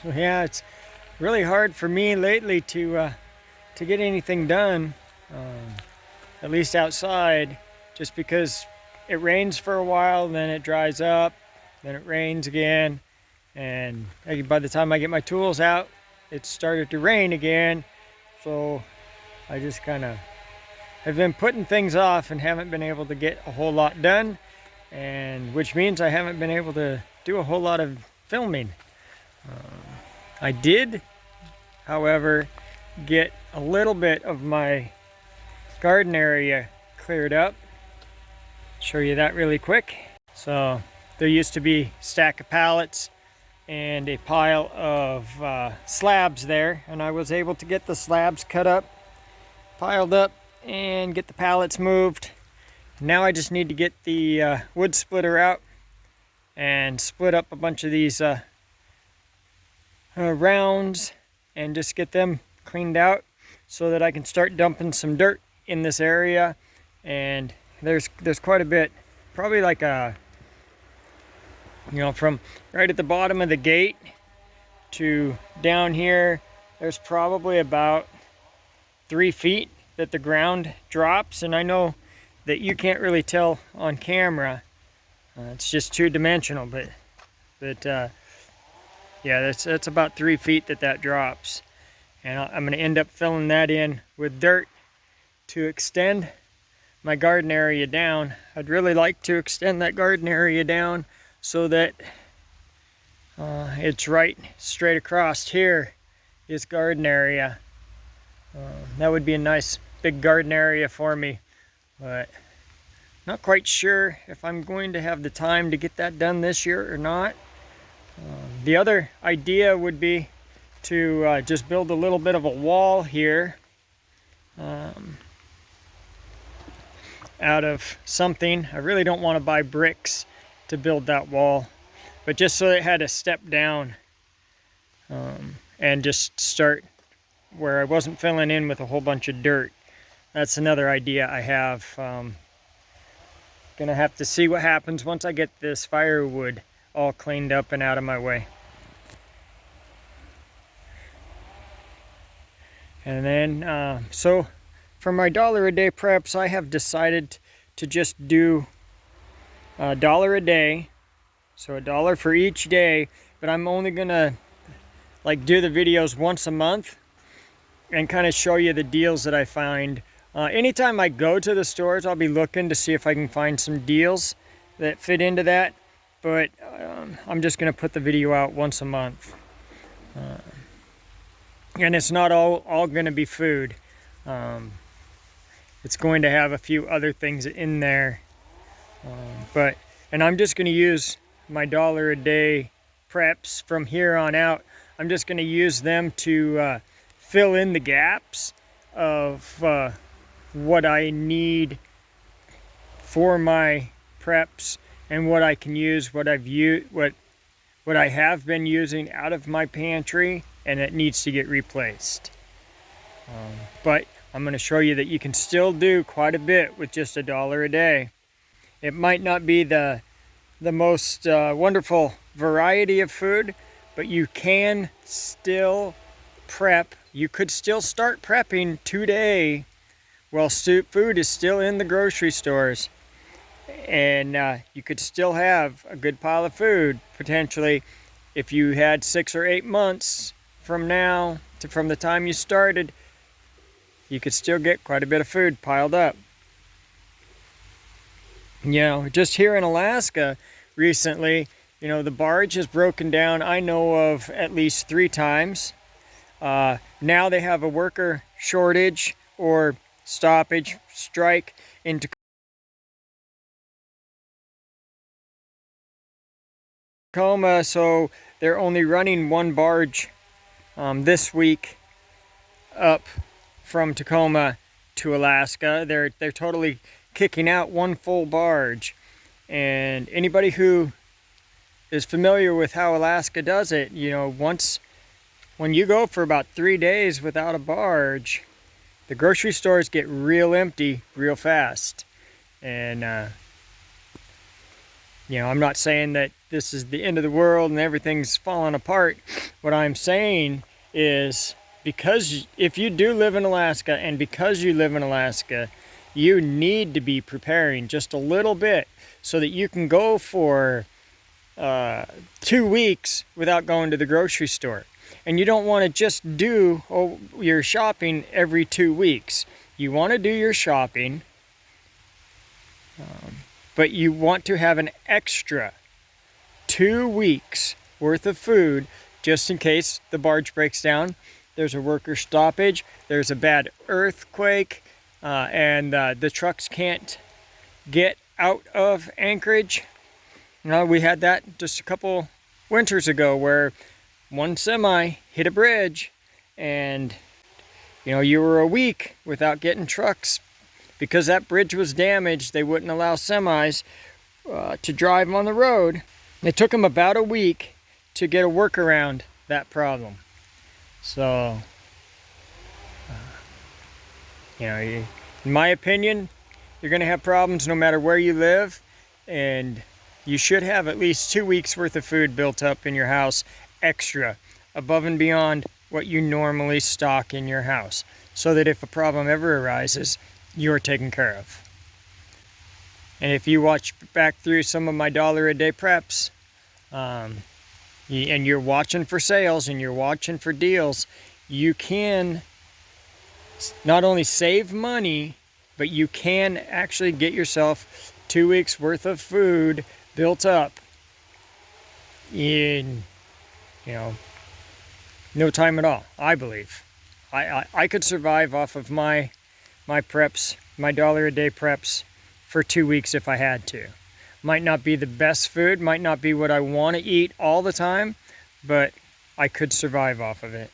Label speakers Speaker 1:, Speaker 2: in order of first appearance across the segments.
Speaker 1: So yeah, it's really hard for me lately to get anything done, at least outside, just because it rains for a while, then it dries up, then it rains again, and by the time I get my tools out, it started to rain again. So I just kind of have been putting things off and haven't been able to get a whole lot done, and which means I haven't been able to do a whole lot of filming. I did, however, get a little bit of my garden area cleared up. Show you that really quick. So there used to be a stack of pallets and a pile of slabs there, and I was able to get the slabs cut up, piled up, and get the pallets moved. Now I just need to get the wood splitter out and split up a bunch of these rounds and just get them cleaned out so that I can start dumping some dirt in this area. And there's quite a bit, probably like from right at the bottom of the gate to down here, there's probably about 3 feet that the ground drops. And I know that you can't really tell on camera, it's just two-dimensional, but yeah, that's about 3 feet that drops. And I'm going to end up filling that in with dirt to extend my garden area down. I'd really like to extend that garden area down so that it's right straight across here is garden area. That would be a nice big garden area for me, but not quite sure if I'm going to have the time to get that done this year or not. The other idea would be to just build a little bit of a wall here out of something. I really don't want to buy bricks to build that wall, but just so it had a step down and just start where I wasn't filling in with a whole bunch of dirt. That's another idea I have. Gonna have to see what happens once I get this firewood all cleaned up and out of my way. And then, so for my $1 a day preps, I have decided to just do $1 a day. So $1 for each day, but I'm only gonna like do the videos once a month and kind of show you the deals that I find. Anytime I go to the stores, I'll be looking to see if I can find some deals that fit into that. But I'm just gonna put the video out once a month. And it's not all gonna be food. It's going to have a few other things in there. And I'm just gonna use my $1 a day preps from here on out. I'm just gonna use them to fill in the gaps of what I need for my preps and what I can use, what I have been using out of my pantry and it needs to get replaced. But I'm going to show you that you can still do quite a bit with just $1 a day. It might not be the most wonderful variety of food, but you can still prep. You could still start prepping today while food is still in the grocery stores. And you could still have a good pile of food, potentially, if you had 6 or 8 months from now to from the time you started, you could still get quite a bit of food piled up. Just here in Alaska recently, the barge has broken down, I know of at least 3 times. Now they have a worker shortage or stoppage, strike in Tacoma, so they're only running 1 barge this week up from Tacoma to Alaska. They're totally kicking out 1 full barge. And anybody who is familiar with how Alaska does it, when you go for about 3 days without a barge, the grocery stores get real empty real fast. And I'm not saying that this is the end of the world and everything's falling apart. What I'm saying is, because if you do live in Alaska, and because you live in Alaska, you need to be preparing just a little bit so that you can go for 2 weeks without going to the grocery store. And you don't want to just do your shopping every 2 weeks. You want to do your shopping, but you want to have an extra 2 weeks worth of food just in case the barge breaks down, there's a worker stoppage, there's a bad earthquake, and the trucks can't get out of Anchorage. We had that just a couple winters ago where one semi hit a bridge, and you were a week without getting trucks. Because that bridge was damaged, they wouldn't allow semis to drive on the road. It took them about a week to get a workaround that problem. So, in my opinion, you're going to have problems no matter where you live, and you should have at least 2 weeks worth of food built up in your house extra, above and beyond what you normally stock in your house, so that if a problem ever arises, you're taken care of. And if you watch back through some of my dollar a day preps, and you're watching for sales and you're watching for deals, you can not only save money, but you can actually get yourself 2 weeks worth of food built up in no time at all. I believe I could survive off of my preps, my dollar a day preps, for 2 weeks if I had to. Might not be the best food, might not be what I want to eat all the time, but I could survive off of it.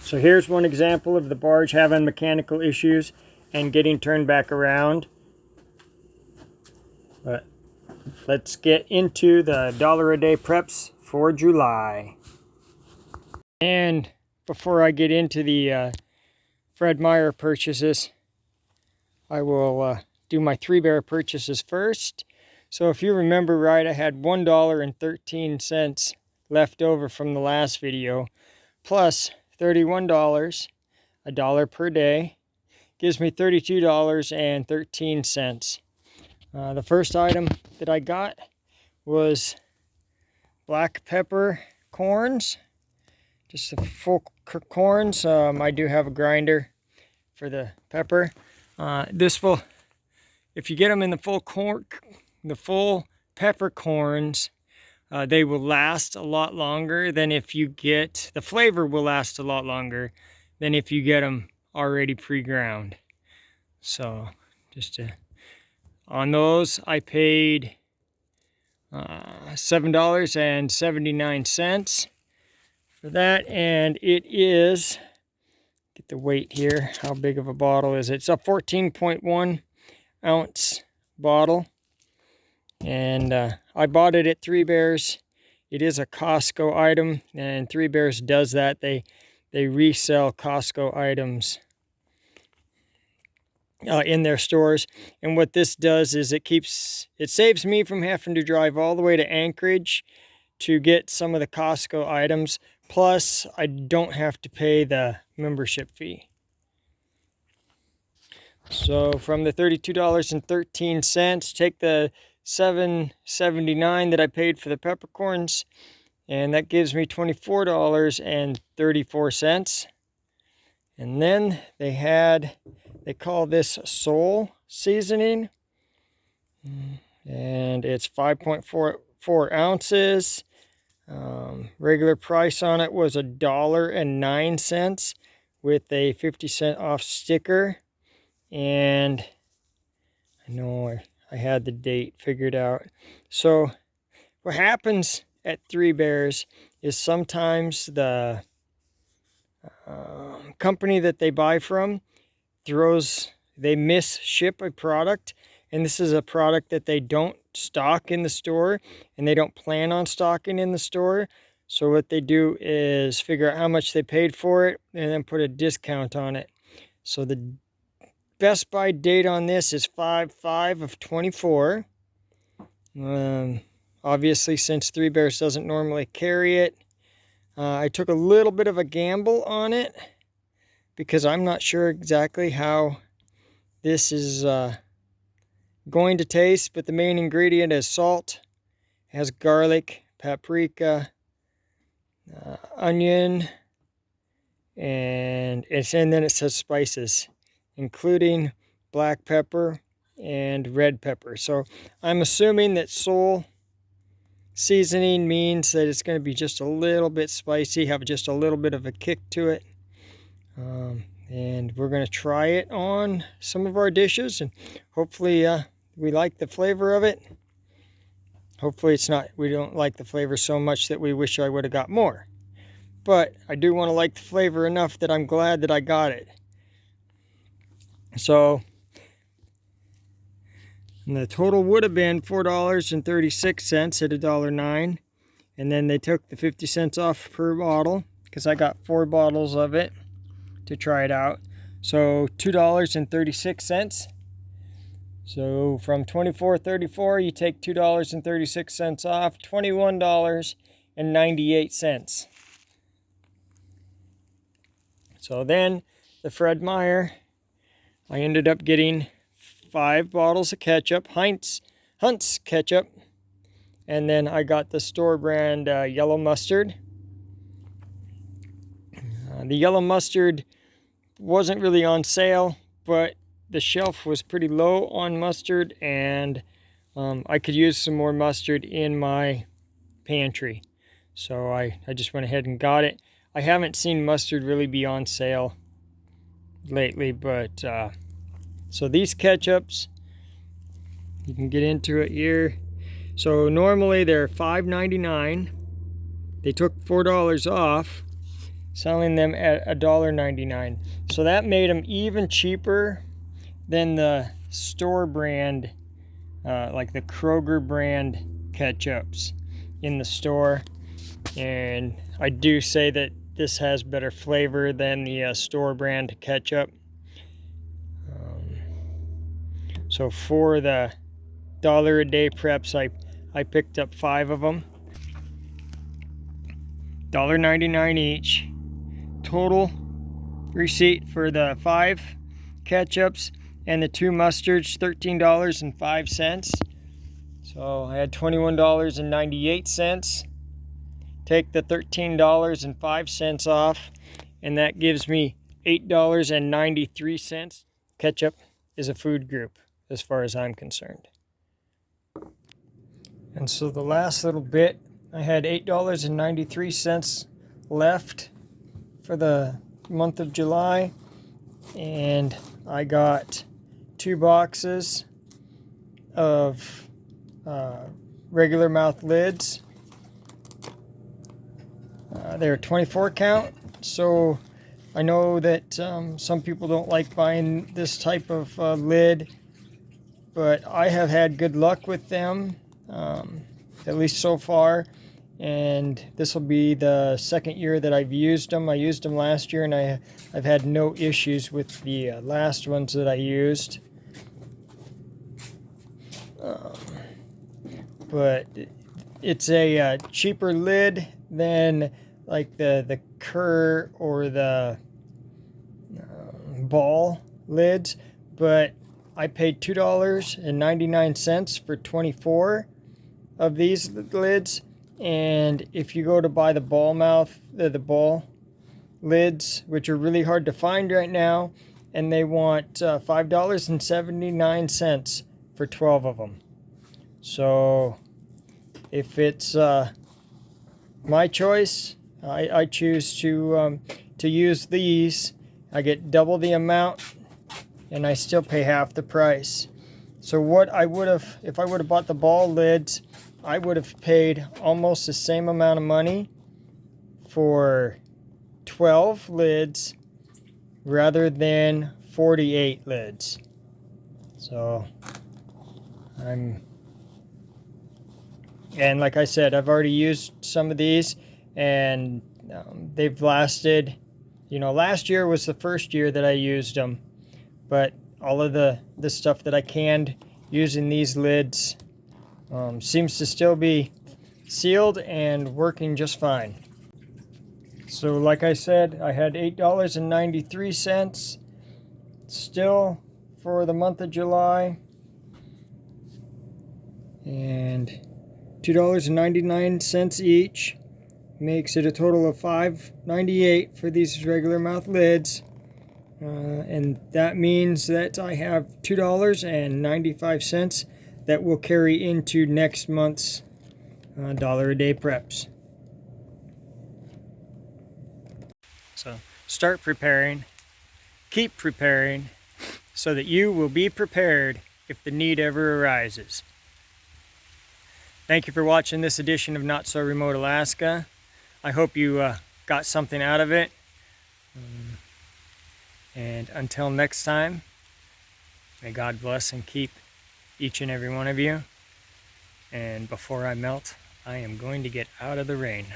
Speaker 1: So here's one example of the barge having mechanical issues and getting turned back around. But let's get into the dollar a day preps for July. And before I get into the Fred Meyer purchases, I will do my 3-bear purchases first. So if you remember right, I had $1.13 left over from the last video, plus $31, $1 per day, gives me $32.13. The first item that I got was black pepper corns, just the full corns. I do have a grinder for the pepper. This will, if you get them in the full peppercorns, they will last a lot longer than if you get, the flavor will last a lot longer than if you get them already pre-ground. So just on those, I paid $7.79 for that, and it is, get the weight here, how big of a bottle is it? It's a 14.1 ounce bottle, and I bought it at 3Bears. It is a Costco item, and 3Bears does that. They resell Costco items in their stores, and what this does is it saves me from having to drive all the way to Anchorage to get some of the Costco items, plus I don't have to pay the membership fee. So from the $32.13, take the $7.79 that I paid for the peppercorns, and that gives me $24.34. And then they call this Soul seasoning, and it's 5.44 ounces. Regular price on it was $1.09 with a 50-cent off sticker. And I know I had the date figured out. So what happens at 3Bears is sometimes the company that they buy from they misship a product, and this is a product that they don't stock in the store, and they don't plan on stocking in the store. So what they do is figure out how much they paid for it and then put a discount on it. So the best buy date on this is 5/5/24, Obviously, since Three Bears doesn't normally carry it, I took a little bit of a gamble on it because I'm not sure exactly how this is going to taste, but the main ingredient is salt. It has garlic, paprika, onion, and then it says spices, including black pepper and red pepper. So I'm assuming that Sol seasoning means that it's going to be just a little bit spicy, have just a little bit of a kick to it. And we're going to try it on some of our dishes, and hopefully we like the flavor of it. Hopefully we don't like the flavor so much that we wish I would have got more. But I do want to like the flavor enough that I'm glad that I got it. So the total would have been $4.36 at $1.09. And then they took the 50 cents off per bottle because I got 4 bottles of it to try it out. So $2.36. So from $24.34, you take $2.36 off, $21.98. So then the Fred Meyer, I ended up getting 5 bottles of ketchup, Hunt's ketchup, and then I got the store brand yellow mustard. The yellow mustard wasn't really on sale, but the shelf was pretty low on mustard, and I could use some more mustard in my pantry. So I just went ahead and got it. I haven't seen mustard really be on sale lately, but so these ketchups, you can get into it here. So normally they're $5.99. They took $4 off, selling them at $1.99. So that made them even cheaper than the store brand, like the Kroger brand ketchups in the store. And I do say that this has better flavor than the store brand ketchup. So for the $1 a day preps, I picked up 5 of them. $1.99 each. Total receipt for the 5 ketchups and the 2 mustards, $13.05. So I had $21.98. Take the $13.05 off, and that gives me $8.93. Ketchup is a food group as far as I'm concerned. And so the last little bit, I had $8.93 left for the month of July, and I got 2 boxes of regular mouth lids. They're 24 count, so I know that some people don't like buying this type of lid, but I have had good luck with them, at least so far, and this will be the 2nd year that I've used them. I used them last year, and I've had no issues with the last ones that I used. But it's a cheaper lid than like the Kerr or the Ball lids, but I paid $2.99 for 24 of these lids. And if you go to buy the Ball lids, which are really hard to find right now, and they want $5.79 for 12 of them. So if it's my choice, I choose to use these. I get double the amount, and I still pay half the price. So what I would have, if I would have bought the Ball lids, I would have paid almost the same amount of money for 12 lids rather than 48 lids. So and like I said, I've already used some of these, and they've lasted, last year was the first year that I used them, but all of the stuff that I canned using these lids Seems to still be sealed and working just fine. So like I said, I had $8.93 still for the month of July, and $2.99 each makes it a total of $5.98 for these regular mouth lids. And that means that I have $2.95 that will carry into next month's dollar a day preps. So start preparing, keep preparing, so that you will be prepared if the need ever arises. Thank you for watching this edition of Not So Remote Alaska. I hope you got something out of it. And until next time, may God bless and keep each and every one of you. And before I melt, I am going to get out of the rain.